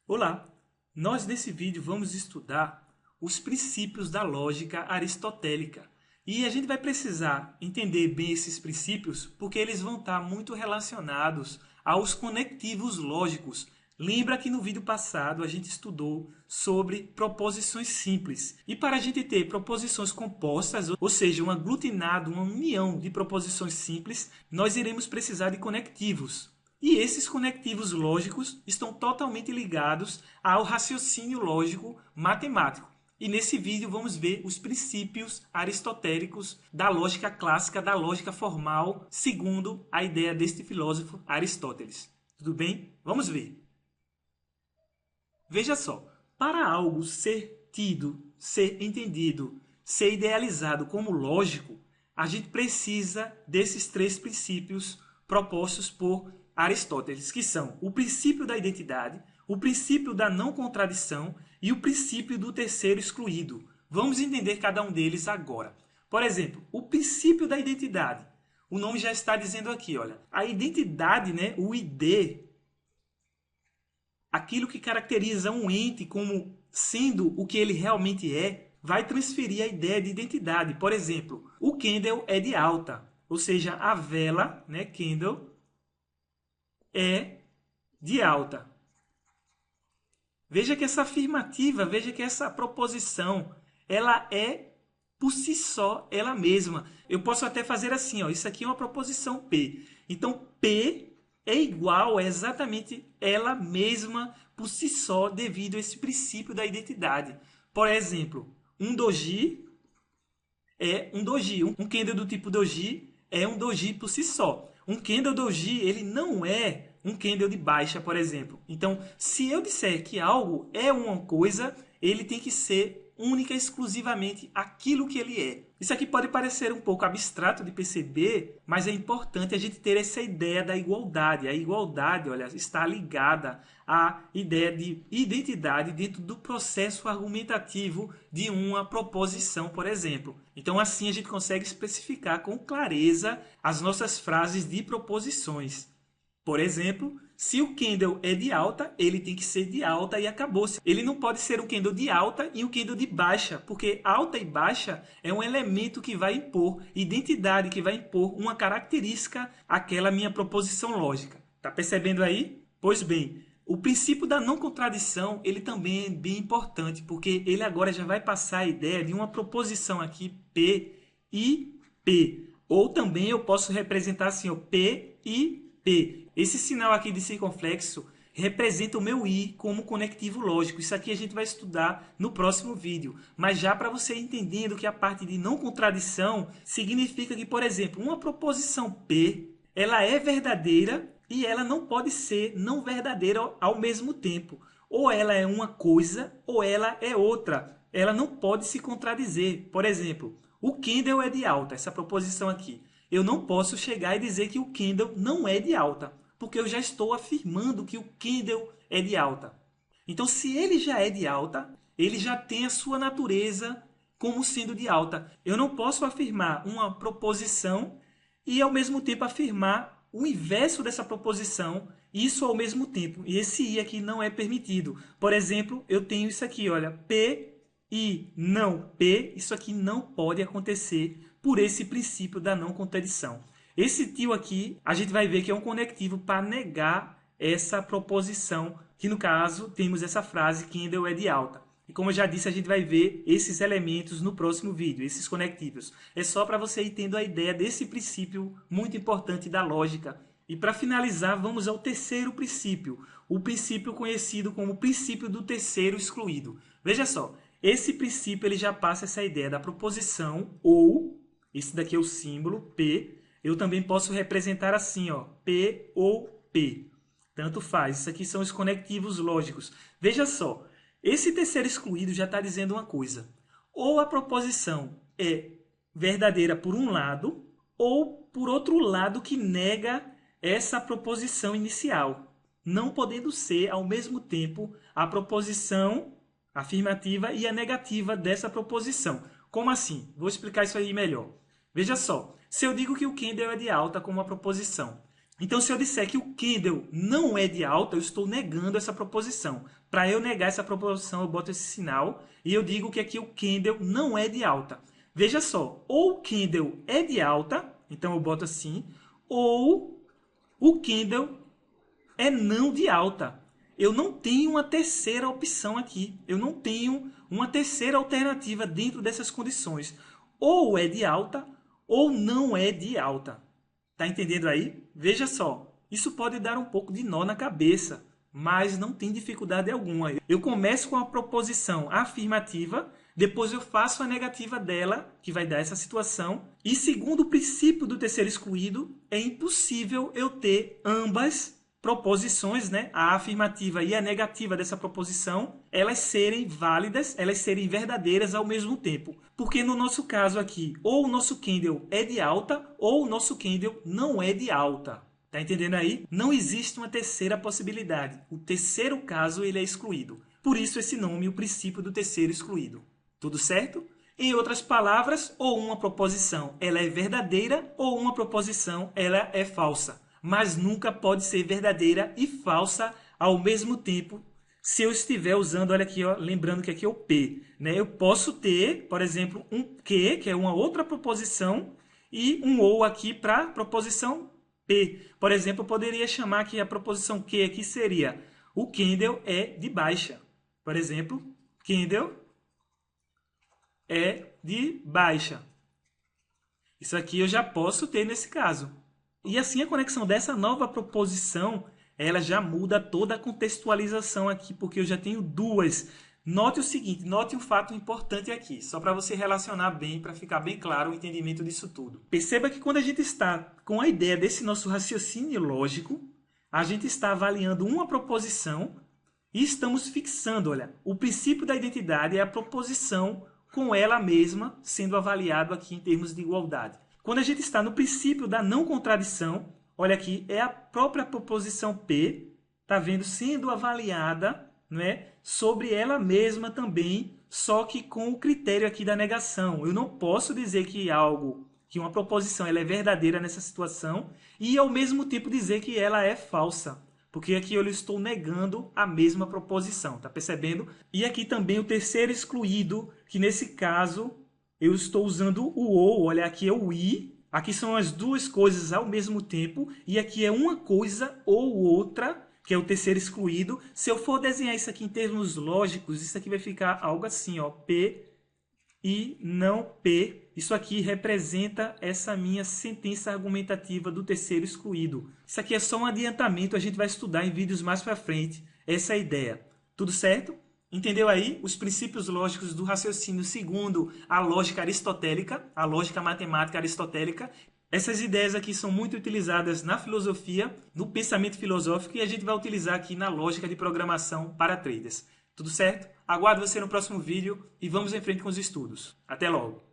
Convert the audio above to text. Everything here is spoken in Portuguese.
Olá! Nós nesse vídeo vamos estudar os princípios da lógica aristotélica. E a gente vai precisar entender bem esses princípios porque eles vão estar muito relacionados aos conectivos lógicos. Lembra que no vídeo passado a gente estudou sobre proposições simples. E para a gente ter proposições compostas, ou seja, um aglutinado, uma união de proposições simples, nós iremos precisar de conectivos. E esses conectivos lógicos estão totalmente ligados ao raciocínio lógico matemático. E nesse vídeo vamos ver os princípios aristotélicos da lógica clássica, da lógica formal, segundo a ideia deste filósofo Aristóteles. Tudo bem? Vamos ver. Veja só, para algo ser tido, ser entendido, ser idealizado como lógico, a gente precisa desses três princípios propostos por Aristóteles, que são o princípio da identidade, o princípio da não contradição e o princípio do terceiro excluído. Vamos entender cada um deles agora. Por exemplo, o princípio da identidade. O nome já está dizendo aqui, olha, a identidade, né, o ID, aquilo que caracteriza um ente como sendo o que ele realmente é, vai transferir a ideia de identidade. Por exemplo, o candle é de alta, ou seja, a vela, né, candle, é de alta. Veja que essa afirmativa, veja que essa proposição, ela é por si só ela mesma. Eu posso até fazer assim, ó, isso aqui é uma proposição P. Então, P é igual, é exatamente ela mesma por si só, devido a esse princípio da identidade. Por exemplo, um doji é um doji. Um candle do tipo doji é um doji por si só. Um candle doji, ele não é um candle de baixa, por exemplo. Então, se eu disser que algo é uma coisa, ele tem que ser única e exclusivamente aquilo que ele é. Isso aqui pode parecer um pouco abstrato de perceber, mas é importante a gente ter essa ideia da igualdade. A igualdade, olha, está ligada à ideia de identidade dentro do processo argumentativo de uma proposição, por exemplo. Então, assim a gente consegue especificar com clareza as nossas frases de proposições. Por exemplo, se o candle é de alta, ele tem que ser de alta e acabou-se. Ele não pode ser um candle de alta e um candle de baixa, porque alta e baixa é um elemento que vai impor identidade, que vai impor uma característica àquela minha proposição lógica. Tá percebendo aí? Pois bem, o princípio da não contradição, ele também é bem importante, porque ele agora já vai passar a ideia de uma proposição aqui, P e P. Ou também eu posso representar assim, ó, P e P. Esse sinal aqui de circunflexo representa o meu I como conectivo lógico. Isso aqui a gente vai estudar no próximo vídeo. Mas já para você entendendo que a parte de não contradição significa que, por exemplo, uma proposição P, ela é verdadeira e ela não pode ser não verdadeira ao mesmo tempo. Ou ela é uma coisa ou ela é outra. Ela não pode se contradizer. Por exemplo, o candle é de alta, essa proposição aqui. Eu não posso chegar e dizer que o candle não é de alta, porque eu já estou afirmando que o candle é de alta. Então, se ele já é de alta, ele já tem a sua natureza como sendo de alta. Eu não posso afirmar uma proposição e, ao mesmo tempo, afirmar o inverso dessa proposição, isso ao mesmo tempo. E esse I aqui não é permitido. Por exemplo, eu tenho isso aqui, olha, P e não P, isso aqui não pode acontecer por esse princípio da não contradição. Esse tio aqui, a gente vai ver que é um conectivo para negar essa proposição, que no caso temos essa frase, candle é de alta. E como eu já disse, a gente vai ver esses elementos no próximo vídeo, esses conectivos. É só para você ir tendo a ideia desse princípio muito importante da lógica. E para finalizar, vamos ao terceiro princípio, o princípio conhecido como o princípio do terceiro excluído. Veja só, esse princípio ele já passa essa ideia da proposição ou, esse daqui é o símbolo, P. Eu também posso representar assim, ó, P ou P. Tanto faz. Isso aqui são os conectivos lógicos. Veja só, esse terceiro excluído já está dizendo uma coisa. Ou a proposição é verdadeira por um lado, ou por outro lado que nega essa proposição inicial, não podendo ser, ao mesmo tempo, a proposição afirmativa e a negativa dessa proposição. Como assim? Vou explicar isso aí melhor. Veja só, se eu digo que o candle é de alta como uma proposição, Então, se eu disser que o candle não é de alta, eu estou negando essa proposição. Para eu negar essa proposição, eu boto esse sinal e eu digo que aqui o candle não é de alta. Veja só, ou o candle é de alta, então eu boto assim, ou o candle é não de alta. Eu não tenho uma terceira opção aqui. Eu não tenho uma terceira alternativa dentro dessas condições. Ou é de alta, ou não é de alta. Tá entendendo aí? Veja só. Isso pode dar um pouco de nó na cabeça, mas não tem dificuldade alguma. Eu começo com a proposição afirmativa, depois eu faço a negativa dela, que vai dar essa situação. E segundo o princípio do terceiro excluído, é impossível eu ter ambas proposições, né, a afirmativa e a negativa dessa proposição, elas serem válidas, elas serem verdadeiras ao mesmo tempo. Porque no nosso caso aqui, ou o nosso candle é de alta, ou o nosso candle não é de alta. Tá entendendo aí? Não existe uma terceira possibilidade. O terceiro caso ele é excluído. Por isso esse nome, o princípio do terceiro excluído. Tudo certo? Em outras palavras, ou uma proposição ela é verdadeira, ou uma proposição ela é falsa. Mas nunca pode ser verdadeira e falsa ao mesmo tempo se eu estiver usando, olha aqui, ó, lembrando que aqui é o P. Né? Eu posso ter, por exemplo, um que é uma outra proposição, e um ou aqui para proposição P. Por exemplo, eu poderia chamar que a proposição que aqui seria o candle é de baixa. Por exemplo, candle é de baixa. Isso aqui eu já posso ter nesse caso. E assim a conexão dessa nova proposição, ela já muda toda a contextualização aqui, porque eu já tenho duas. Note o seguinte, note um fato importante aqui, só para você relacionar bem, para ficar bem claro o entendimento disso tudo. Perceba que quando a gente está com a ideia desse nosso raciocínio lógico, a gente está avaliando uma proposição e estamos fixando, olha, o princípio da identidade é a proposição com ela mesma sendo avaliado aqui em termos de igualdade. Quando a gente está no princípio da não contradição, olha aqui, é a própria proposição P, tá vendo, sendo avaliada, né, sobre ela mesma também, só que com o critério aqui da negação. Eu não posso dizer que algo, que uma proposição ela é verdadeira nessa situação e ao mesmo tempo dizer que ela é falsa, porque aqui eu estou negando a mesma proposição, tá percebendo? E aqui também o terceiro excluído, que nesse caso eu estou usando o ou, olha, aqui é o i, aqui são as duas coisas ao mesmo tempo, e aqui é uma coisa ou outra, que é o terceiro excluído. Se eu for desenhar isso aqui em termos lógicos, isso aqui vai ficar algo assim, ó, P e não P. Isso aqui representa essa minha sentença argumentativa do terceiro excluído. Isso aqui é só um adiantamento, a gente vai estudar em vídeos mais para frente essa é a ideia. Tudo certo? Entendeu aí os princípios lógicos do raciocínio segundo a lógica aristotélica, a lógica matemática aristotélica? Essas ideias aqui são muito utilizadas na filosofia, no pensamento filosófico, e a gente vai utilizar aqui na lógica de programação para traders. Tudo certo? Aguardo você no próximo vídeo e vamos em frente com os estudos. Até logo!